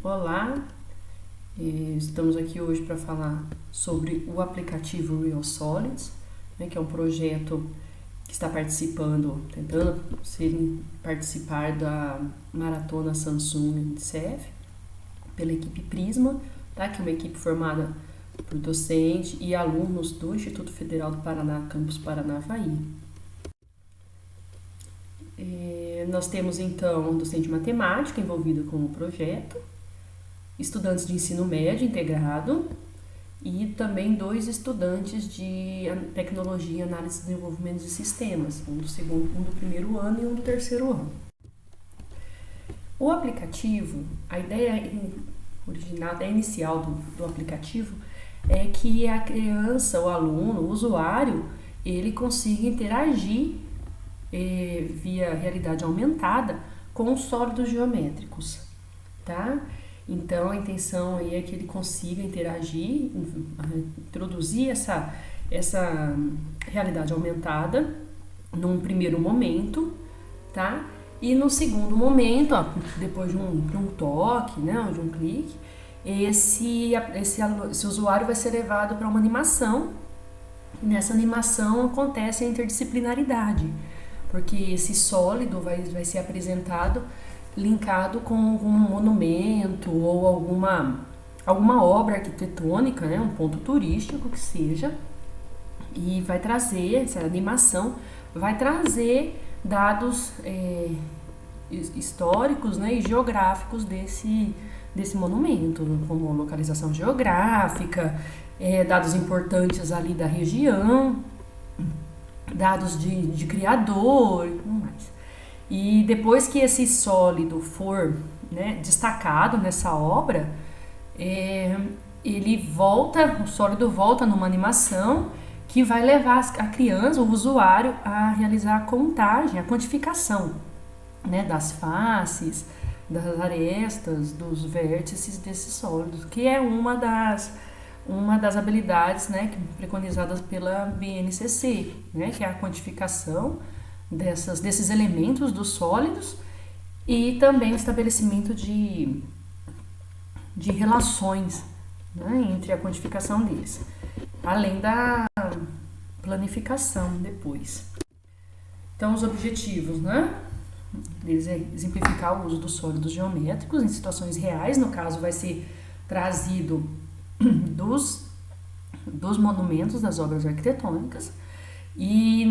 Olá, estamos aqui hoje para falar sobre o aplicativo Real Solids, né, que é um projeto que está tentando participar da Maratona Samsung CF pela equipe Prisma, tá, que é uma equipe formada por docentes e alunos do Instituto Federal do Paraná, Campus Paranavaí. Nós temos então um docente de matemática envolvido com o projeto, estudantes de ensino médio integrado e também 2 estudantes de tecnologia, análise e desenvolvimento de sistemas, um do primeiro ano e um do terceiro ano. O aplicativo, a ideia inicial do aplicativo é que a criança, o aluno, o usuário, ele consiga interagir via realidade aumentada com os sólidos geométricos, tá? Então, a intenção aí é que ele consiga interagir, introduzir essa realidade aumentada num primeiro momento, tá? E no segundo momento, depois de um toque, né, ou de um clique, esse usuário vai ser levado para uma animação. Nessa animação acontece a interdisciplinaridade, porque esse sólido vai ser apresentado linkado com algum monumento ou alguma obra arquitetônica, né, um ponto turístico que seja, e vai trazer, essa animação vai trazer dados históricos, né, e geográficos desse monumento, como localização geográfica, dados importantes ali da região, dados de criador e tudo mais. E depois que esse sólido for, né, destacado nessa obra, o sólido volta numa animação que vai levar a criança, o usuário, a realizar a contagem, a quantificação, né, das faces, das arestas, dos vértices desses sólidos, que é uma das habilidades, né, preconizadas pela BNCC, né, que é a quantificação desses elementos dos sólidos e também o estabelecimento de relações, né, entre a quantificação deles, além da planificação depois. Então, os objetivos, né, deles é exemplificar o uso dos sólidos geométricos em situações reais, no caso vai ser trazido dos monumentos, das obras arquitetônicas, e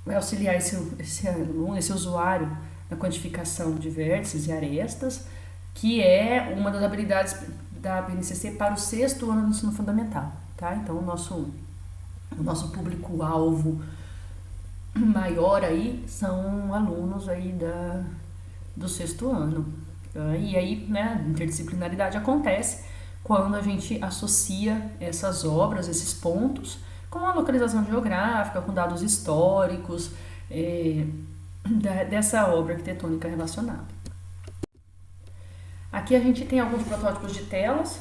vai auxiliar esse usuário na quantificação de vértices e arestas, que é uma das habilidades da BNCC para o 6º ano do ensino fundamental, tá? Então, o nosso público-alvo maior aí são alunos aí do 6º ano. E aí, né, a interdisciplinaridade acontece quando a gente associa essas obras, esses pontos, com a localização geográfica, com dados históricos dessa obra arquitetônica relacionada. Aqui a gente tem alguns protótipos de telas,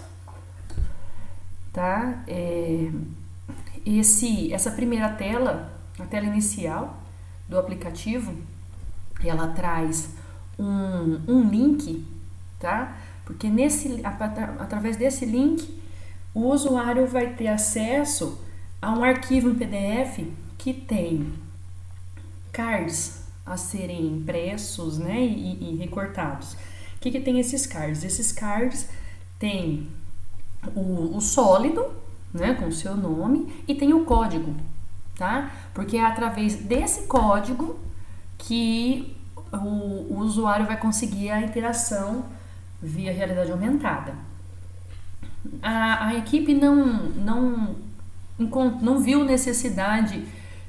tá? Essa primeira tela, a tela inicial do aplicativo, ela traz um link, tá? Porque através desse link, o usuário vai ter acesso a um arquivo em PDF que tem cards a serem impressos, né, e recortados. O que tem esses cards? Esses cards tem o sólido, né, com o seu nome, e tem o código, tá? Porque é através desse código que o usuário vai conseguir a interação via realidade aumentada. A equipe não viu necessidade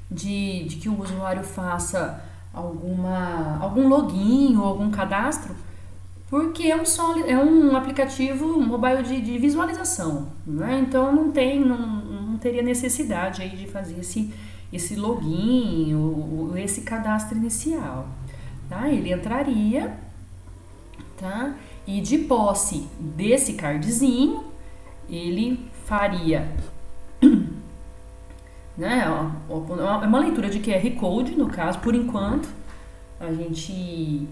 de que o usuário faça algum login ou algum cadastro, porque é um aplicativo mobile de visualização, né? Então não teria necessidade aí de fazer esse login ou esse cadastro inicial, tá? Ele entraria, tá? E de posse desse cardzinho, ele faria, né, é uma leitura de QR Code, no caso, por enquanto. A gente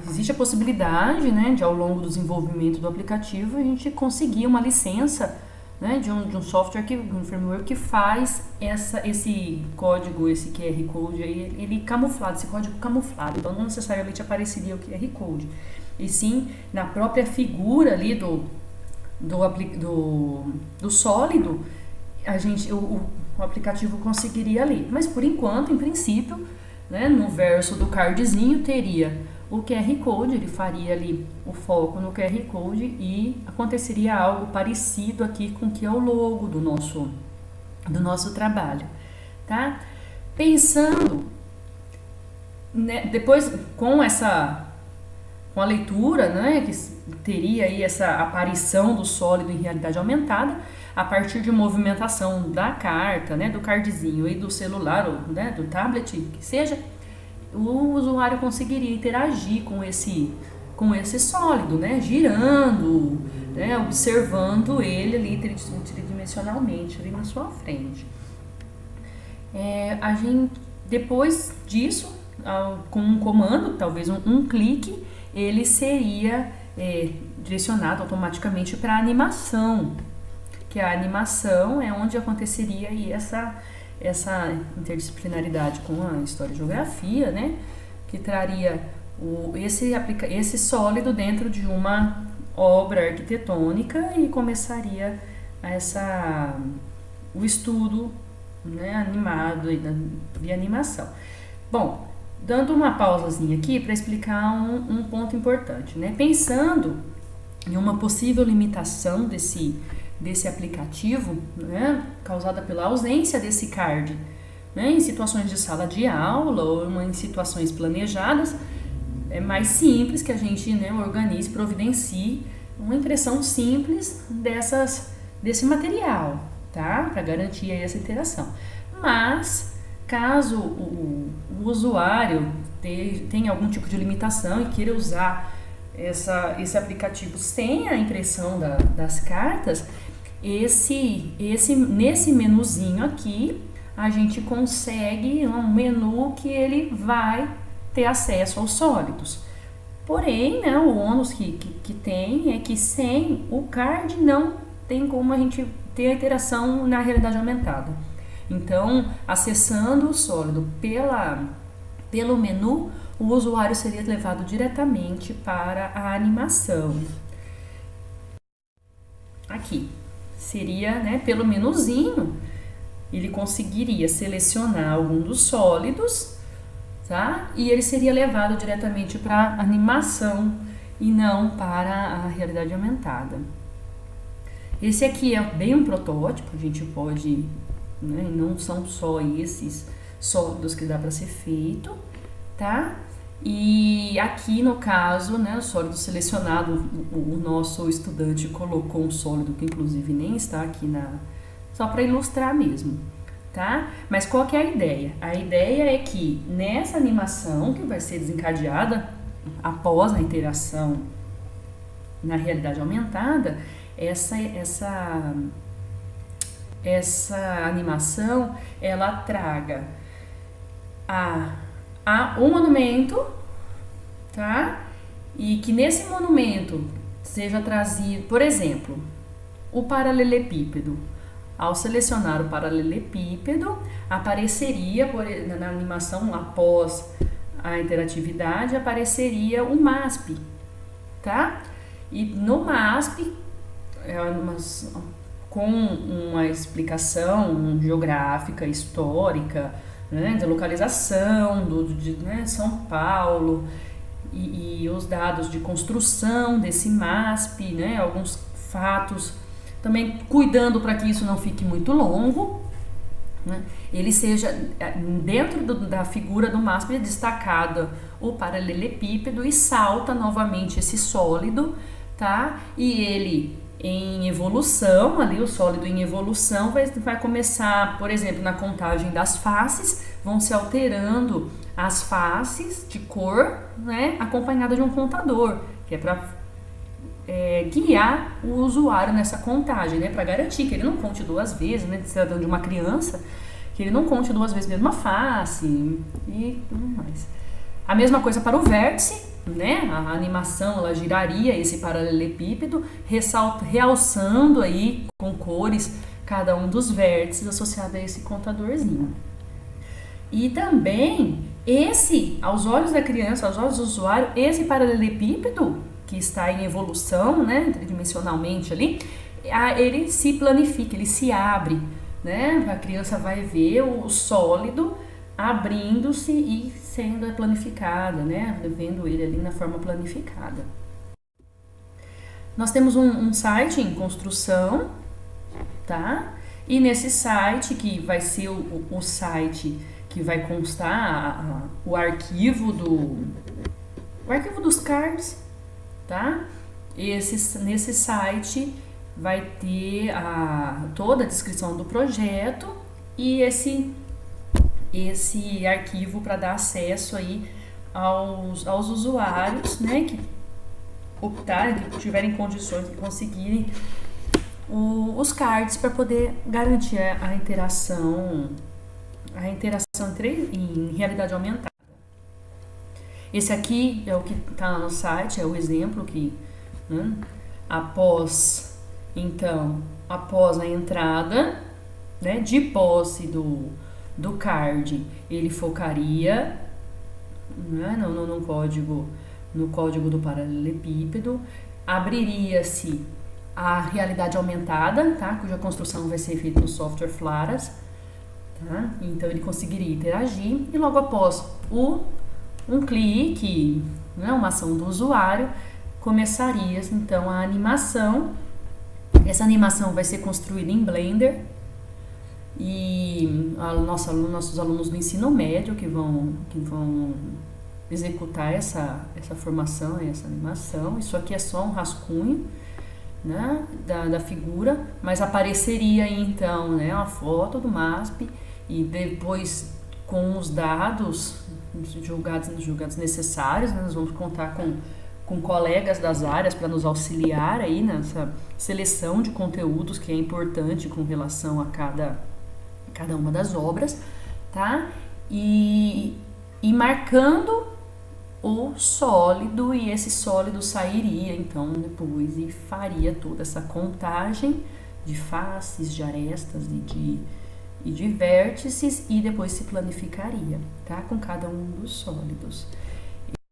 existe a possibilidade, né, de ao longo do desenvolvimento do aplicativo a gente conseguir uma licença, né, de um software, um firmware que faz esse código, esse QR Code, ele camuflado, esse código camuflado. Então, não necessariamente apareceria o QR Code, e sim na própria figura ali do sólido, o aplicativo conseguiria ler. Mas, por enquanto, em princípio, né, no verso do cardzinho teria o QR Code, ele faria ali o foco no QR Code e aconteceria algo parecido aqui com que é o logo do nosso trabalho, tá? Pensando, né, depois com a leitura, né, que teria aí essa aparição do sólido em realidade aumentada, a partir de movimentação da carta, né, do cardzinho e do celular, ou, né, do tablet, que seja, o usuário conseguiria interagir com esse sólido, né, girando, né, observando ele ali tridimensionalmente ali na sua frente. Depois disso, com um comando, talvez um clique, ele seria direcionado automaticamente para a animação, que a animação é onde aconteceria aí essa interdisciplinaridade com a história e geografia, né, que traria esse sólido dentro de uma obra arquitetônica e começaria o estudo, né, animado via animação. Bom, dando uma pausazinha aqui para explicar um ponto importante, né? Pensando em uma possível limitação desse aplicativo, né, causada pela ausência desse card, né, em situações de sala de aula ou em situações planejadas, é mais simples que a gente, né, organize, providencie uma impressão simples desse material, tá? Para garantir aí essa interação. Mas, caso o usuário tenha algum tipo de limitação e queira usar esse aplicativo sem a impressão das cartas, nesse menuzinho aqui, a gente consegue um menu que ele vai ter acesso aos sólidos. Porém, né, o ônus que tem é que sem o card não tem como a gente ter a interação na realidade aumentada. Então, acessando o sólido pelo menu, o usuário seria levado diretamente para a animação. Aqui seria, né, pelo menuzinho, ele conseguiria selecionar algum dos sólidos, tá? E ele seria levado diretamente para a animação e não para a realidade aumentada. Esse aqui é bem um protótipo, a gente pode, né, não são só esses sólidos que dá para ser feito, tá? E aqui no caso, né, o sólido selecionado, o nosso estudante colocou um sólido que inclusive nem está aqui só para ilustrar mesmo, tá? Mas qual que é a ideia? A ideia é que nessa animação que vai ser desencadeada após a interação na realidade aumentada, essa animação ela traga um monumento, tá? E que nesse monumento seja trazido, por exemplo, o paralelepípedo. Ao selecionar o paralelepípedo, apareceria na animação após a interatividade, apareceria o MASP, tá? E no MASP, com uma explicação geográfica, histórica, né, de localização né, São Paulo e os dados de construção desse MASP, né, alguns fatos, também cuidando para que isso não fique muito longo, né, ele seja dentro da figura do MASP destacado o paralelepípedo e salta novamente esse sólido, tá? E ele em evolução, ali o sólido em evolução vai começar, por exemplo, na contagem das faces, vão se alterando as faces de cor, né, acompanhada de um contador, que é para guiar o usuário nessa contagem, né, para garantir que ele não conte duas vezes, né, se tratando de uma criança, que ele não conte duas vezes a mesma face e tudo mais. A mesma coisa para o vértice, né? A animação ela giraria esse paralelepípedo, realçando aí com cores cada um dos vértices associado a esse contadorzinho. E também aos olhos da criança, aos olhos do usuário, esse paralelepípedo que está em evolução, né, tridimensionalmente ali, ele se planifica, ele se abre, né? A criança vai ver o sólido abrindo-se e sendo planificada, né? Vendo ele ali na forma planificada. Nós temos um site em construção, tá? E nesse site, que vai ser o site que vai constar o arquivo dos cards, tá? Nesse site vai ter toda a descrição do projeto e esse arquivo para dar acesso aí aos usuários, né, que optarem, que tiverem condições de conseguirem os cards para poder garantir a interação em realidade aumentada. Esse aqui é o que está no site, é o exemplo que, né, após a entrada, né, de posse do card, ele focaria, né, no código do paralelepípedo, abriria-se a realidade aumentada, tá, cuja construção vai ser feita no software Flaras, tá? Então ele conseguiria interagir e logo após um clique, né, uma ação do usuário, começaria então a animação. Essa animação vai ser construída em Blender e nossos alunos do ensino médio que vão executar essa formação, essa animação. Isso aqui é só um rascunho, né, da figura, mas apareceria então, né, a foto do MASP e depois com os dados julgados necessários, né, nós vamos contar com colegas das áreas para nos auxiliar aí nessa seleção de conteúdos que é importante com relação a cada uma das obras, tá? E marcando o sólido, e esse sólido sairia então depois e faria toda essa contagem de faces, de arestas e de vértices e depois se planificaria, tá? Com cada um dos sólidos.